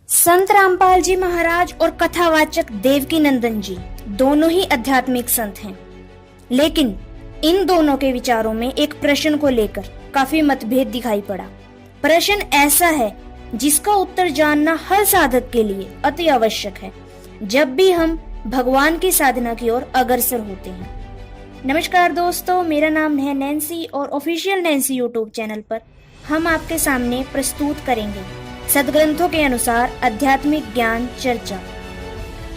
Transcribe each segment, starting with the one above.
संत रामपाल जी महाराज और कथावाचक देवकी नंदन जी दोनों ही आध्यात्मिक संत हैं, लेकिन इन दोनों के विचारों में एक प्रश्न को लेकर काफी मतभेद दिखाई पड़ा। प्रश्न ऐसा है जिसका उत्तर जानना हर साधक के लिए अति आवश्यक है जब भी हम भगवान की साधना की ओर अग्रसर होते हैं। नमस्कार दोस्तों, मेरा नाम है नैन्सी और ऑफिशियल नैन्सी यूट्यूब चैनल पर हम आपके सामने प्रस्तुत करेंगे सदग्रंथों के अनुसार आध्यात्मिक ज्ञान चर्चा।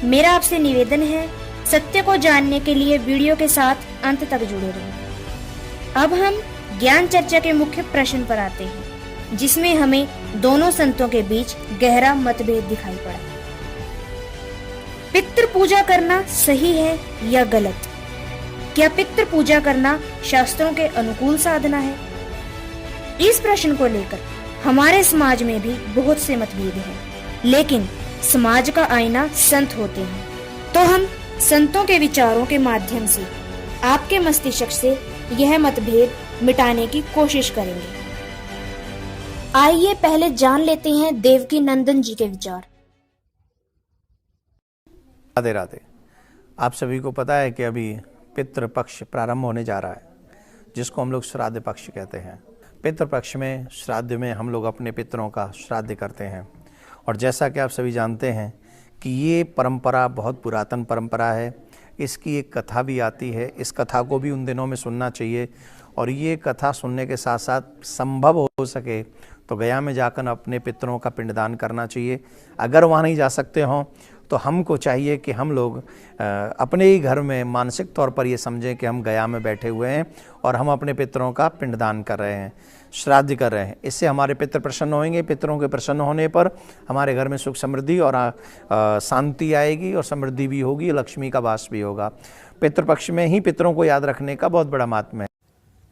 मेरा आपसे निवेदन है, सत्य को जानने के लिए वीडियो के साथ अंत तक जुड़े रहें। अब हम ज्ञान चर्चा के मुख्य प्रश्न पर आते हैं, जिसमें हमें दोनों संतों के बीच गहरा मतभेद दिखाई पड़ा। पितृ पूजा करना सही है या गलत? क्या पितृ पूजा करना शास्त्रों के अनुकूल साधना है? इस प्रश्न को लेकर हमारे समाज में भी बहुत से मतभेद हैं, लेकिन समाज का आईना संत होते हैं, तो हम संतों के विचारों के माध्यम से आपके मस्तिष्क से यह मतभेद मिटाने की कोशिश करेंगे। आइए पहले जान लेते हैं देवकी नंदन जी के विचार। राधे राधे। आप सभी को पता है कि अभी पितृ पक्ष प्रारंभ होने जा रहा है, जिसको हम लोग श्राद्ध पक्ष कहते हैं। पितृ पक्ष में, श्राद्ध में हम लोग अपने पितरों का श्राद्ध करते हैं। और जैसा कि आप सभी जानते हैं कि ये परंपरा बहुत पुरातन परंपरा है। इसकी एक कथा भी आती है, इस कथा को भी उन दिनों में सुनना चाहिए। और ये कथा सुनने के साथ साथ संभव हो सके तो गया में जाकर अपने पितरों का पिंडदान करना चाहिए। अगर वहाँ नहीं जा सकते हों तो हमको चाहिए कि हम लोग अपने ही घर में मानसिक तौर पर ये समझें कि हम गया में बैठे हुए हैं और हम अपने पितरों का पिंडदान कर रहे हैं, श्राद्ध कर रहे हैं। इससे हमारे पितर प्रसन्न होंगे। पितरों के प्रसन्न होने पर हमारे घर में सुख समृद्धि और शांति आएगी और समृद्धि भी होगी, लक्ष्मी का वास भी होगा। पितृपक्ष में ही पितरों को याद रखने का बहुत बड़ा महात्म्य है।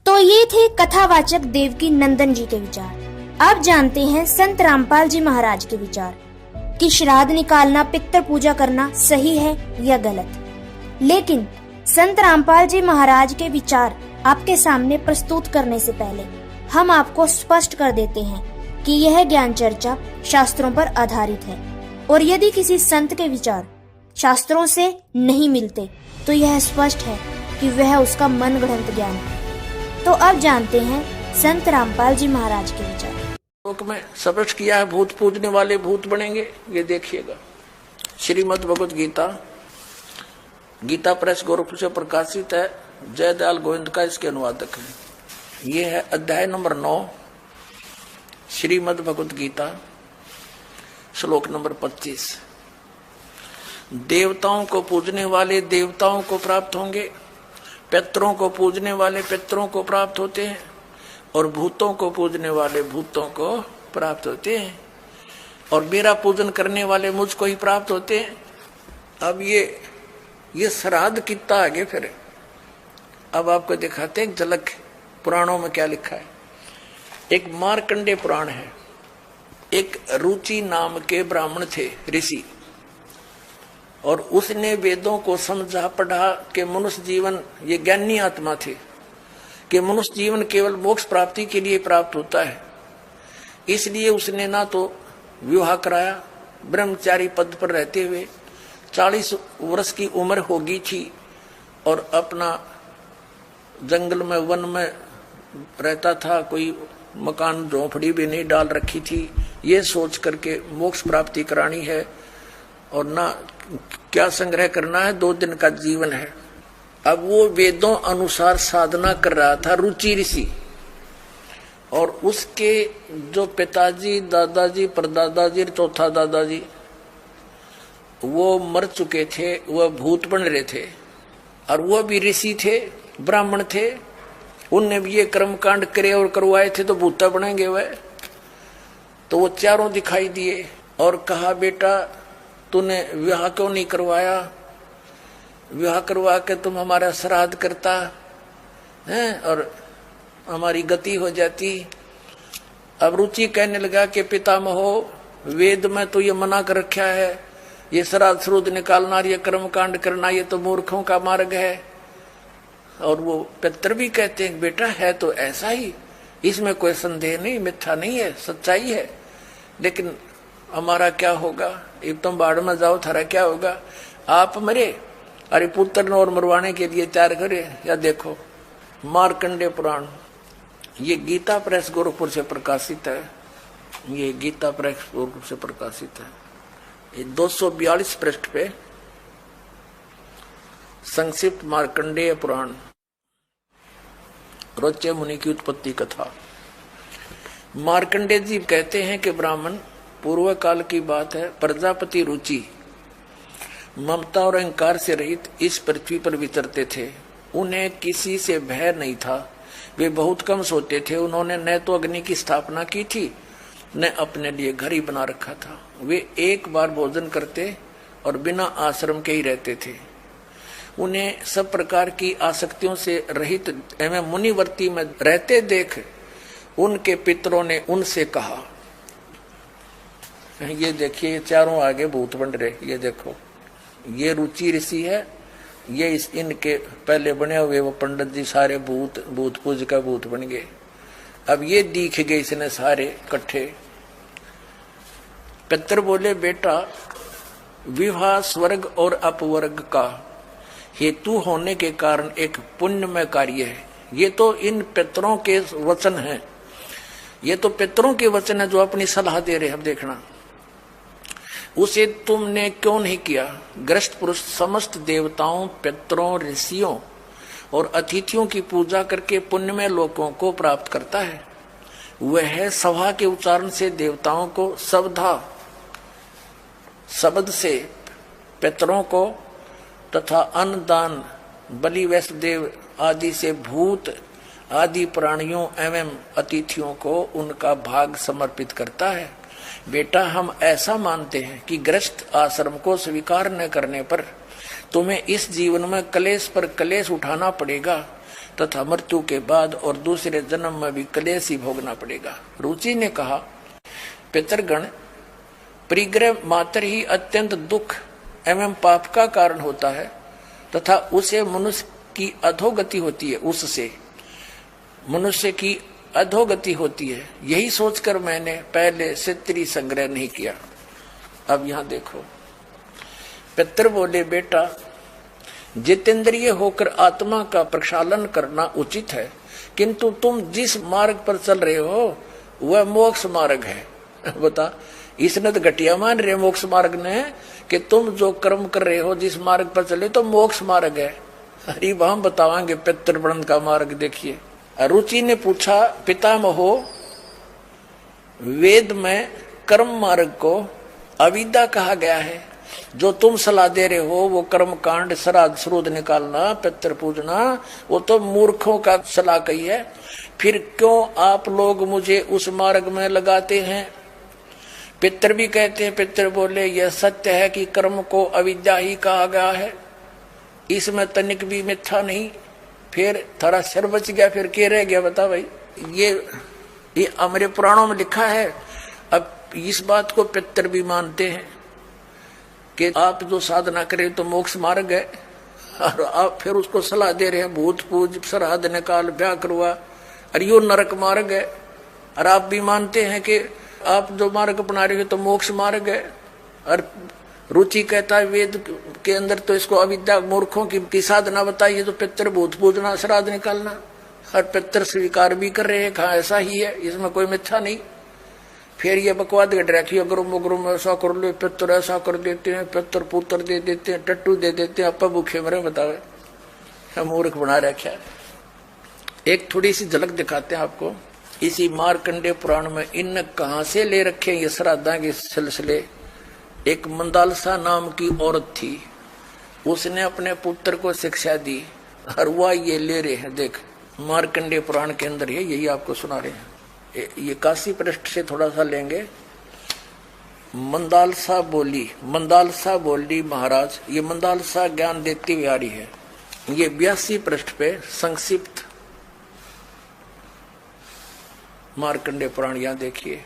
तो ये थे कथावाचक देवकी नंदन जी के विचार। अब जानते हैं संत रामपाल जी महाराज के विचार कि श्राद्ध निकालना, पितृ पूजा करना सही है या गलत। लेकिन संत रामपाल जी महाराज के विचार आपके सामने प्रस्तुत करने से पहले हम आपको स्पष्ट कर देते हैं कि यह ज्ञान चर्चा शास्त्रों पर आधारित है, और यदि किसी संत के विचार शास्त्रों से नहीं मिलते तो यह स्पष्ट है कि वह उसका मनगढ़ंत ज्ञान है। तो अब जानते हैं संत रामपाल जी महाराज के विचार। लोक में स्पष्ट किया है, भूत पूजने वाले भूत बनेंगे। ये देखिएगा, श्रीमद् भगवत गीता, गीता प्रेस गोरखपुर से प्रकाशित है। जयदयाल गोविंद का इसके अनुवादक है। ये है अध्याय नंबर 9, श्रीमद् भगवत गीता, श्लोक नंबर 25। देवताओं को पूजने वाले देवताओं को प्राप्त होंगे, पितरों को पूजने वाले पितरों को प्राप्त होते हैं, और भूतों को पूजने वाले भूतों को प्राप्त होते हैं, और मेरा पूजन करने वाले मुझको ही प्राप्त होते हैं। अब ये श्राद्ध कितना आगे फिर अब आपको दिखाते हैं झलक पुराणों में क्या लिखा है। एक मार्कंडेय पुराण है। एक रुचि नाम के ब्राह्मण थे, ऋषि, और उसने वेदों को समझा पढ़ा कि मनुष्य जीवन, ये ज्ञानी आत्मा थे, कि मनुष्य जीवन केवल मोक्ष प्राप्ति के लिए प्राप्त होता है। इसलिए उसने ना तो विवाह कराया, ब्रह्मचारी पद पर रहते हुए 40 वर्ष की उम्र होगी थी, और अपना जंगल में, वन में रहता था। कोई मकान झोंपड़ी भी नहीं डाल रखी थी। ये सोच करके मोक्ष प्राप्ति करानी है और ना क्या संग्रह करना है, 2 दिन का जीवन है। अब वो वेदों अनुसार साधना कर रहा था, रुचि ऋषि। और उसके जो पिताजी, दादाजी, परदादाजी, चौथा दादाजी, वो मर चुके थे, वह भूत बन रहे थे, और वह भी ऋषि थे, ब्राह्मण थे। उनने भी ये कर्मकांड करे और करवाए थे, तो भूता बनेंगे वह। तो वो चारों दिखाई दिए और कहा, बेटा तूने विवाह क्यों नहीं करवाया? विवाह करवा के तुम हमारा श्राद्ध करता है और हमारी गति हो जाती। अब रुचि कहने लगा कि पितामहो, वेद में तो ये मना कर रखा है, ये श्राद्ध श्रुद्ध निकालना, ये कर्मकांड करना, ये तो मूर्खों का मार्ग है। और वो पितर भी कहते हैं, बेटा है तो ऐसा ही, इसमें कोई संदेह नहीं, मिथ्या नहीं है, सच्चाई है। लेकिन हमारा क्या होगा, एक तुम बाढ़ में जाओ थारा क्या होगा, आप मरे, अरे पुत्र और मरवाने के लिए तैयार करे। या देखो मार्कंडेय पुराण, ये गीता प्रेस गोरखपुर से प्रकाशित है, ये गीता प्रेस गोरखपुर से प्रकाशित है। ये 242 पृष्ठ पे संक्षिप्त मार्कंडेय पुराण, रोच्य मुनि की उत्पत्ति कथा। मार्कंडेय जी कहते हैं कि ब्राह्मण, पूर्व काल की बात है, प्रजापति रुचि ममता और अहंकार से रहित इस पृथ्वी पर विचरते थे। उन्हें किसी से भय नहीं था, वे बहुत कम सोते थे। उन्होंने न तो अग्नि की स्थापना की थी, न अपने लिए घर ही बना रखा था। वे एक बार भोजन करते और बिना आश्रम के ही रहते थे। उन्हें सब प्रकार की आसक्तियों से रहित एवं मुनिवर्ती में रहते देख उनके पितरों ने उनसे कहा, ये देखिए ये चारों आगे भूत बन रहे, ये देखो ये रुचि ऋषि है, ये इनके पहले बने हुए वो पंडित जी सारे भूत पूज का भूत बन गए। अब ये दिख गए इसने सारे इकट्ठे। पितर बोले, बेटा विवाह स्वर्ग और अपवर्ग का हेतु होने के कारण एक पुण्यमय कार्य है। ये तो इन पितरों के वचन हैं, ये तो पितरों के वचन है जो अपनी सलाह दे रहे हैं। अब देखना, उसे तुमने क्यों नहीं किया। ग्रस्त पुरुष समस्त देवताओं, पितरों, ऋषियों और अतिथियों की पूजा करके पुण्यमय लोकों को प्राप्त करता है। वह सभा के उच्चारण से देवताओं को, शब्द से पितरों को तथा अन्नदान, बलि, वैष्णदेव आदि से भूत आदि प्राणियों एवं अतिथियों को उनका भाग समर्पित करता है। बेटा, हम ऐसा मानते हैं कि गृहस्थ आश्रम को स्वीकार न करने पर तुम्हें इस जीवन में क्लेश पर क्लेश उठाना पड़ेगा तथा मृत्यु के बाद और दूसरे जन्म में भी क्लेश ही भोगना पड़ेगा। रुचि ने कहा, पितरगण, परिग्रह मात्र ही अत्यंत दुख एवं पाप का कारण होता है तथा उसे मनुष्य की अधोगति होती है, उससे मनुष्य की अधोगति होती है। यही सोचकर मैंने पहले सित्री संग्रह नहीं किया। अब यहां देखो, पितर बोले, बेटा जितेंद्रिय होकर आत्मा का प्रक्षालन करना उचित है, किंतु तुम जिस मार्ग पर चल रहे हो वह मोक्ष मार्ग है। बता, इसने तो घटिया मान रहे मोक्ष मार्ग ने कि तुम जो कर्म कर रहे हो जिस मार्ग पर चले तो मोक्ष मार्ग है। अरे हम बतावांगे पितृवर्ण का मार्ग। देखिए, रुचि ने पूछा, पितामहो, वेद में कर्म मार्ग को अविद्या कहा गया है। जो तुम सलाह दे रहे हो वो कर्म कांड, श्राद्ध श्रुद्ध निकालना, पितृ पूजना, वो तो मूर्खों का सलाह कही है। फिर क्यों आप लोग मुझे उस मार्ग में लगाते हैं। पितर भी कहते हैं, पितर बोले, यह सत्य है कि कर्म को अविद्या ही कहा गया है, इसमें तनिक भी मिथ्या नहीं। फिर थारा सिर बच गया, फिर क्या रह गया बता भाई। ये हमारे पुराणों में लिखा है। अब इस बात को पितर भी मानते हैं कि आप जो साधना करें तो मोक्ष मार्ग है, और आप फिर उसको सलाह दे रहे हैं भूत पूज, श्राद्ध निकाल, ब्याह करवा, और यो नरक मार्ग है। और आप भी मानते हैं कि आप जो मार्ग अपना रहे हो तो मोक्ष मार्ग है। और रुचि कहता है वेद के अंदर तो इसको अविद्या मूर्खों की साधना बताइए, तो पितर भूत पूजना, श्राद्ध निकालना, और पितर स्वीकार भी कर रहे हैं, कहा ऐसा ही है, इसमें कोई मिथ्या नहीं। फिर ये बकवाद गट रखी, अग्रुम ऐसा कर लो, पितर ऐसा कर देते हैं, पितर पुत्र दे देते हैं, टट्टू दे देते हैं, अपा भूखे मरे, बतावे मूर्ख बना रखा है। एक थोड़ी सी झलक दिखाते हैं आपको इसी मार्कंडेय पुराण में। इन कहां से ले रखे ये श्राद्धा के सिलसिले। एक मंदालसा नाम की औरत थी, उसने अपने पुत्र को शिक्षा दी, और वह ये ले रहे हैं। देख, मार्कंडेय पुराण के अंदर है, यही आपको सुना रहे हैं। ये 81 पृष्ठ से थोड़ा सा लेंगे। मंदालसा बोली महाराज, ये मंदालसा ज्ञान देती हुई आ रही है। ये 82 पृष्ठ पे संक्षिप्त मार्कंडेय पुराण, यहां देखिए।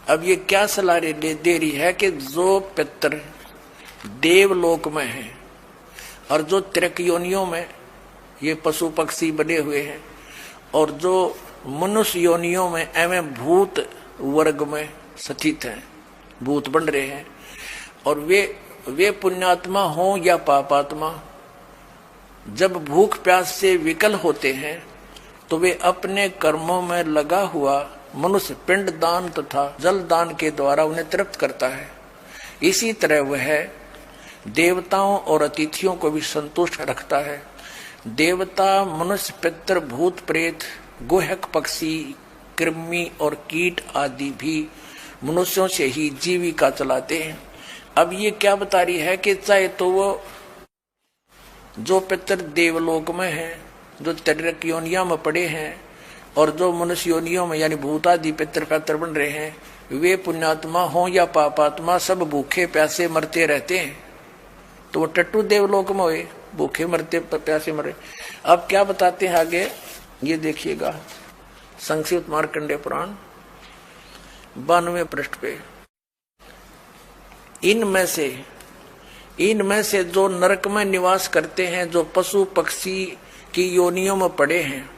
अब ये क्या सलाह दे रही है कि जो पितर देवलोक में है और जो त्रिक योनियों में ये पशु पक्षी बने हुए हैं, और जो मनुष्य योनियों में एवं भूत वर्ग में स्थित हैं, भूत बन रहे हैं। और वे पुण्यात्मा हों या पापात्मा, जब भूख प्यास से विकल होते हैं तो वे अपने कर्मों में लगा हुआ मनुष्य पिंड दान तथा जल दान के द्वारा उन्हें तृप्त करता है। इसी तरह वह देवताओं और अतिथियों को भी संतुष्ट रखता है। देवता, मनुष्य, पितृ, भूत, प्रेत, गुहक, पक्षी, कृमि और कीट आदि भी मनुष्यों से ही जीविका चलाते हैं। अब ये क्या बता रही है कि चाहे तो वो जो पितृ देवलोक में हैं, जो तिर्यक योनियों में पड़े हैं, और जो मनुष्य योनियों में यानी भूत आदि पितृ पैतृ बन रहे हैं, वे पुण्यात्मा हों या पापात्मा, सब भूखे प्यासे मरते रहते हैं। तो वो टट्टू देवलोक में हुए, भूखे मरते प्यासे मरे। अब क्या बताते हैं आगे, ये देखिएगा संक्षिप्त मार्कंडेय पुराण 92वें पृष्ठ पे। इनमें से जो नरक में निवास करते हैं, जो पशु पक्षी की योनियों में पड़े हैं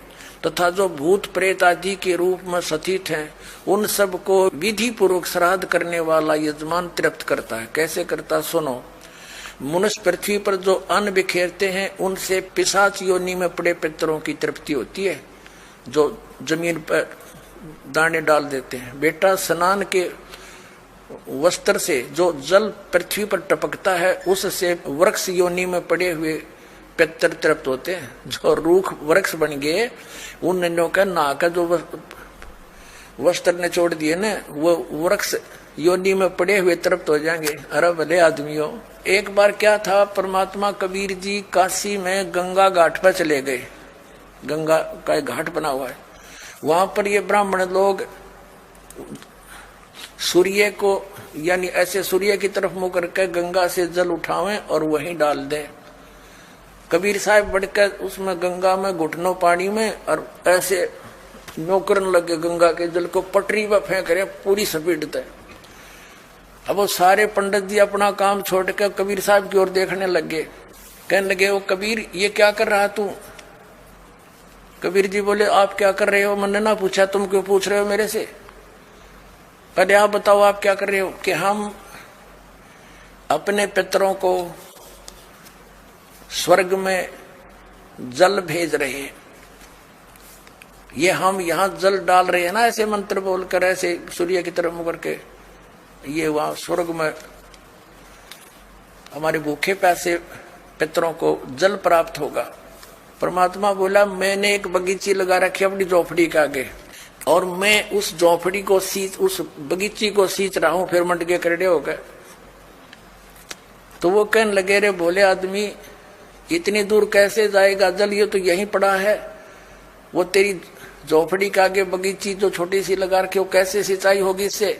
तथा जो भूत प्रेत आदि के रूप में स्थित हैं, उन सब को विधि पूर्वक श्राद्ध करने वाला यजमान तृप्त करता है। कैसे करता, सुनो। मनुष्य पृथ्वी पर जो अन्न बिखेरते हैं, उनसे पिशाच योनि में पड़े पितरों की तृप्ति होती है, जो जमीन पर दाने डाल देते हैं। बेटा, स्नान के वस्त्र से जो जल पृथ्वी पर टपकता है, उससे वृक्ष योनि में पड़े हुए पितर तृप्त होते हैं। जो रूख वृक्ष बन गए, उन का नहा का जो वस्त्र ने छोड़ दिए ना, वो वृक्ष योनि में पड़े हुए तृप्त हो जाएंगे। अरे भले आदमियों, एक बार क्या था, परमात्मा कबीर जी काशी में गंगा घाट पर चले गए। गंगा का एक घाट बना हुआ है, वहां पर ये ब्राह्मण लोग सूर्य को यानी ऐसे सूर्य की तरफ मुंह करके गंगा से जल उठावें और वहीं डाल दें। कबीर साहब बढ़कर उसमें गंगा में घुटनों पानी में और ऐसे नौकरन लगे, गंगा के जल को पटरी पर फेंक रहे पूरी स्पीड। अब वो सारे पंडित जी अपना काम छोड़ कर कबीर साहब की ओर देखने लगे, कहने लगे, वो कबीर ये क्या कर रहा तू? कबीर जी बोले, आप क्या कर रहे हो? मैंने ना पूछा, तुम क्यों पूछ रहे हो मेरे से? पहले आप बताओ आप क्या कर रहे हो? कि हम अपने पितरों को स्वर्ग में जल भेज रहे हैं। ये हम यहाँ जल डाल रहे हैं ना, ऐसे मंत्र बोलकर, ऐसे सूर्य की तरफ मुकर के, ये वहां स्वर्ग में हमारे भूखे प्यासे पितरों को जल प्राप्त होगा। परमात्मा बोला, मैंने एक बगीची लगा रखी अपनी झोपड़ी के आगे, और मैं उस झोपड़ी को उस बगीची को सींच रहा हूं। फिर मंड के करड़े हो गए। तो वो कहने लगे, रे भोले आदमी, इतनी दूर कैसे जाएगा जल? ये तो यहीं पड़ा है। वो तेरी झोपड़ी के आगे बगीची जो छोटी सी लगा रखी, वो कैसे सिंचाई होगी इससे?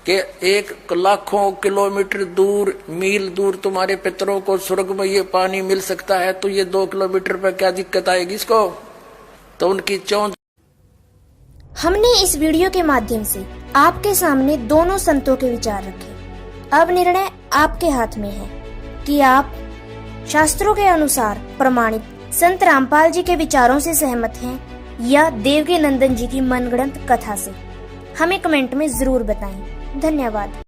कि 1 लाखों किलोमीटर दूर, मील दूर तुम्हारे पितरों को स्वर्ग में ये पानी मिल सकता है, तो ये 2 किलोमीटर पर क्या दिक्कत आएगी इसको? तो उनकी चौंध। हमने इस वीडियो के माध्यम से आपके सामने दोनों संतों के विचार रखे। अब निर्णय आपके हाथ में है कि आप शास्त्रों के अनुसार प्रमाणित संत रामपाल जी के विचारों से सहमत हैं या देवकी नंदन जी की मनगढ़ंत कथा से। हमें कमेंट में जरूर बताएं। धन्यवाद।